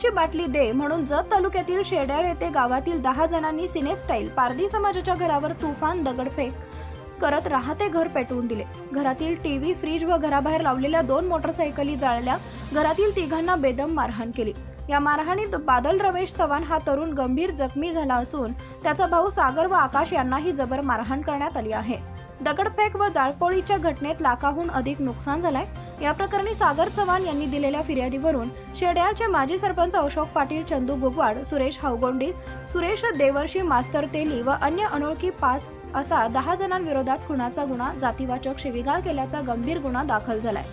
पाण्याची बाटली दे म्हणून जत तालुक्यातील शेड्याळ येथे गावातील 10 जणांनी सिनेस्टाईल पारधी समाजाच्या घरावर तुफान दगडफेक करत राहते घर पेटवून दिले। घरातील टीव्ही, फ्रीज व घराबाहेर लावलेल्या 2 मोटरसायकली जाळल्या। घरातील 3घांना बेदम मारहाण केली। या मारहाणीत बादल रमेश चव्हाण हा तरुण गंभीर जखमी झाला असून त्याचा भाऊ सागर व आकाश यांनाही जबर मारहाण करण्यात आली आहे। दगडफेक व जाळपोळीच्या घटनेत लाखाहून अधिक नुकसान झालंय। या प्रकरणी सागर चव्हाण यांनी दिलेल्या फिर्यादीवरून शेड्याळचे माजी सरपंच अशोक पाटील, चंदू गुगवाड, सुरेश हावगोंडी, सुरेश देवर्षी, मास्तर तेली व अन्य अनोळखी 5 असा 10 जणांविरोधात खुनाचा गुन्हा, जातीवाचक शिवीगाळ केल्याचा गंभीर गुन्हा दाखल झालाय।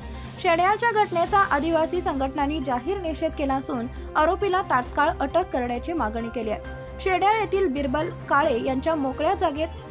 शेड्याळच्या घटनेचा आदिवासी संघटनांनी जाहीर निषेध केला असून आरोपीला तात्काळ अटक करण्याची मागणी केली आहे। शेड्याळ येथील बिरबल काळे यांच्या मोकळ्या जागेत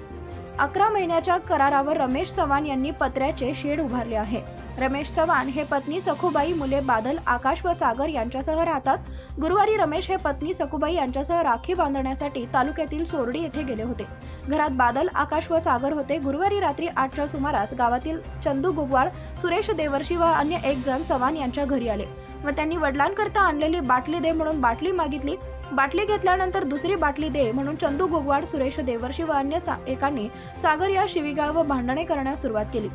11 महिन्याच्या करारावर रमेश चव्हाण यांनी पत्र्याचे शेड उभारले आहे। रमेश चव्हाण हे पत्नी सखुबाई, मुले बादल, आकाश व सागर यांच्यासह राहतात। गुरुवारी रमेश हे पत्नी सखुबाई यांच्यासह राखी बांधण्यासाठी तालुक्यातील सोरडी येथे गेले होते। घरात बादल, आकाश व सागर होते। गुरुवारी रात्री 8च्या सुमारास गावातील चंदू गुगवाड, सुरेश देवर्षी व अन्य 1 जण चव्हाण यांच्या घरी आले व त्यांनी वडिलांकरता आणलेली बाटली दे म्हणून बाटली मागितली। बाटली घेतल्यानंतर दुसरी बाटली दे म्हणून चंदू गुगवाड, सुरेश देवर्षी व अन्य एकांनी सागर या शिवीगाळ व भांडणे करण्यास सुरुवात केली।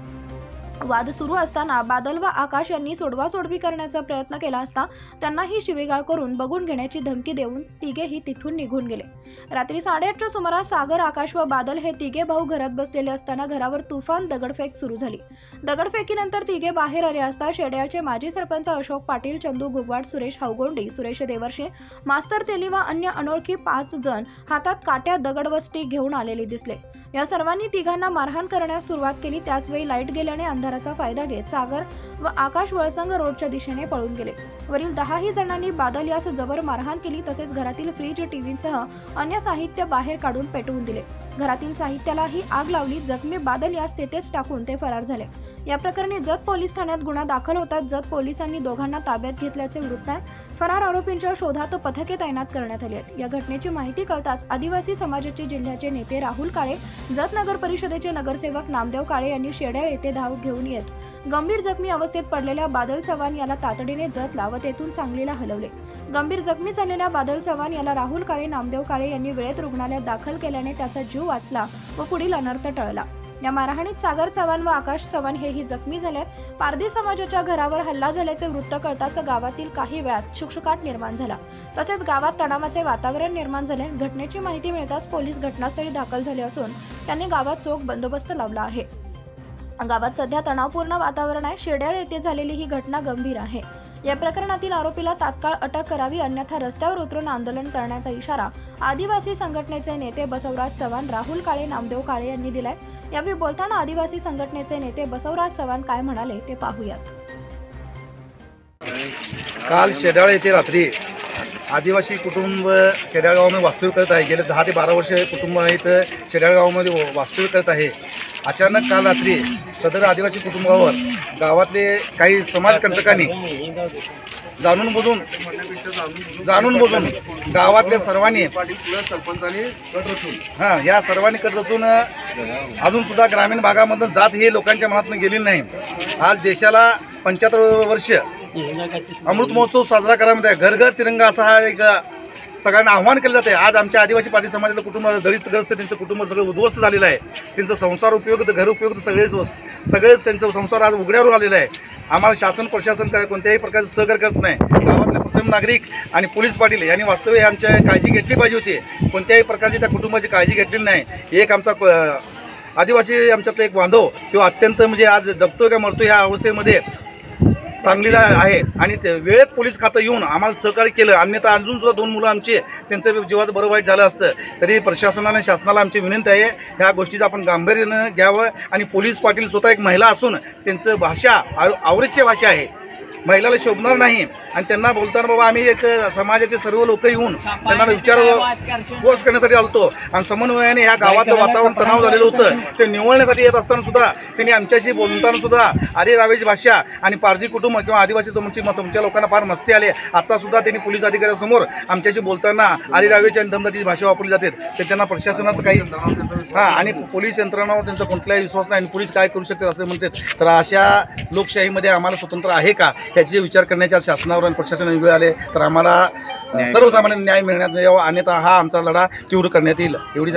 वाद सुरू असताना बादल व आकाश यांनी सोडवासोडवी करण्याचा प्रयत्न केला असता त्यांनाही शिवीगाळ करून बघून घेण्याची धमकी देऊन तिघेही तिथून निघून गेले। रात्री 8:30च्या सुमारास सागर, आकाश व बादल हे तिघे भाऊ घरात बसलेले असताना घरावर तुफान दगडफेक सुरू झाली। दगडफेकीनंतर तिघे बाहेर आले असता शेड्याळचे माजी सरपंच अशोक पाटील, चंदू गुगवाड, सुरेश हावगोंडी, सुरेश देवर्षी, मास्तर तेली व अन्य अनोळखी 5 जण हातात काट्या, दगड व स्टिक घेऊन आलेले दिसले। या सर्वांनी तिघांना मारहाण करण्यास सुरुवात केली। त्याचवेळी लाईट गेल्याने अंधाराचा फायदा घेत सागर व आकाश वळसंग रोडच्या दिशेने पळून गेले। वरील 10 जणांनी बादल यास जबर मारहाण केली तसेच घरातील फ्रीज, टीव्हीसह अन्य साहित्य बाहेर काढून पेटवून दिले। घरातील साहित्यालाही आग लावली। जखमी बादल यास तेथेच टाकून ते फरार झाले। या प्रकरणी जत पोलीस ठाण्यात गुन्हा दाखल होताच जत पोलिसांनी दोघांना ताब्यात घेतल्याचे वृत्त आहे। फरार आरोपींच्या शोधात पथके तैनात करण्यात आली आहेत। या घटनेची माहिती कळताच आदिवासी समाजाचे जिल्ह्याचे नेते राहुल काळे, जत नगर परिषदेचे नगरसेवक नामदेव काळे यांनी शेड्याळ येथे धाव घेऊन येत गंभीर जखमी अवस्थेत पडलेल्या बादल चव्हाण याला तातडीने जतला व तेथून सांगलीला हलवले। गंभीर जखमी झालेल्या बादल चव्हाण याला राहुल काळे, नामदेव काळे यांनी वेळेत रुग्णालयात दाखल केल्याने त्याचा जीव वाचला व पुढील अनर्थ टळला। या मारहाणीत सागर चव्हाण व आकाश चव्हाण हेही जखमी झालेत। पारधी समाजाच्या घरावर हल्ला झाल्याचे वृत्त कळताच गावातील काही वेळात शुकशुकाट निर्माण झाला तसेच गावात तणावाचे वातावरण निर्माण झाले। घटनेची माहिती मिळताच पोलीस घटनास्थळी दाखल झाले असून त्यांनी गावात चोख बंदोबस्त लावला आहे। गावात सध्या तणावपूर्ण वातावरण आहे। शेड्याळ येथे झालेली ही घटना गंभीर आहे। या प्रकरणातील आरोपीला तात्काळ अटक करावी अन्यथा रस्त्यावर उतरून आंदोलन करण्याचा इशारा आदिवासी संघटनेचे नेते बसवराज चव्हाण, राहुल काळे, नामदेव काळे यांनी दिलाय। यावेळी बोलताना आदिवासी संघटनेचे नेते बसवराज चव्हाण काय म्हणाले ते पाहूयात। काल शेड्याळ येथे रात्री आदिवासी कुटुंब शेड्याळ गावामध्ये वास्तव्य करत आहे। गेले 10 ते 12 वर्ष कुटुंब इथं शेड्याळ गावामध्ये वास्तव्य करत आहे। अचानक काल रात्री सदर आदिवासी कुटुंबावर गावातले काही समाजकंटकांनी जाणून बुजून गावातल्या सर्वांनी सरपंचांनी या सर्वांनी कट रचून अजून सुद्धा ग्रामीण भागामधून जात हे लोकांच्या मनातून गेलेली नाही। आज देशाला 75 वर्ष अमृत महोत्सव साजरा करायमध्ये घर घर तिरंगा असा हा एक सगळ्यांना आव्हान केलं जाते। आज आमच्या आदिवासी पाटील समाजाचं कुटुंब दलितग्रस्त त्यांचं कुटुंब सगळं उद्ध्वस्त झालेलं आहे। त्यांचं संसार उपयोग, घर उपयोग सगळेच त्यांचं संसार आज उघड्यावर आलेला आहे। आम्हाला शासन प्रशासन काय कोणत्याही प्रकारचं सहकार्य करत नाही। गावातले प्रथम नागरिक आणि पोलीस पाटील यांनी वास्तव्य आमच्या काळजी घेतली पाहिजे होती। कोणत्याही प्रकारची त्या कुटुंबाची काळजी घेतलेली नाही। एक आमचा आदिवासी आमच्यातला एक बांधव तो अत्यंत म्हणजे आज जगतोय का मरतोय ह्या अवस्थेमध्ये सांगलीला आहे आणि वेळेत पोलीस खातं येऊन आम्हाला सहकार्य केलं। अन्यथा अजून सुद्धा 2 मुलं आमचे त्यांचं जीवाचं बरं वाईट झालं असतं। तरी प्रशासनाने शासनाला आमची विनंती आहे ह्या गोष्टीचं आपण गांभीर्यानं घ्यावं आणि पोलीस पाटील स्वतः एक महिला असून त्यांचं भाषा आवृत्य भाषा आहे, महिलाला शोभणार नाही आणि त्यांना बोलताना बाबा आम्ही एक समाजाचे सर्व लोक येऊन त्यांना विचार पोच करण्यासाठी आलतो आणि समन्वयाने ह्या गावातलं वातावरण तणाव झालेलं होतं ते निवळण्यासाठी येत असताना सुद्धा त्यांनी आमच्याशी बोलताना सुद्धा आर्य रावेची भाषा आणि पारधी कुटुंब किंवा आदिवासी तुमच्या लोकांना फार मस्ती आले। आता सुद्धा त्यांनी पोलीस अधिकाऱ्यांसमोर आमच्याशी बोलताना आर्य रावेची आणि दमदाटीची भाषा वापरली जाते। ते त्यांना प्रशासनाचं काही आणि पोलीस यंत्रणावर त्यांचा कोणताही विश्वास नाही आणि पोलीस काय करू शकतात असं म्हणतात। तर अशा लोकशाहीमध्ये आम्हाला स्वतंत्र आहे का ह्याचे विचार करण्याच्या शासनावर आणि प्रशासनाने वेळ आले तर आम्हाला सर्वसामान्य न्याय मिळण्यात यावा, अन्यथा हा आमचा लढा तीव्र करण्यात येईल एवढी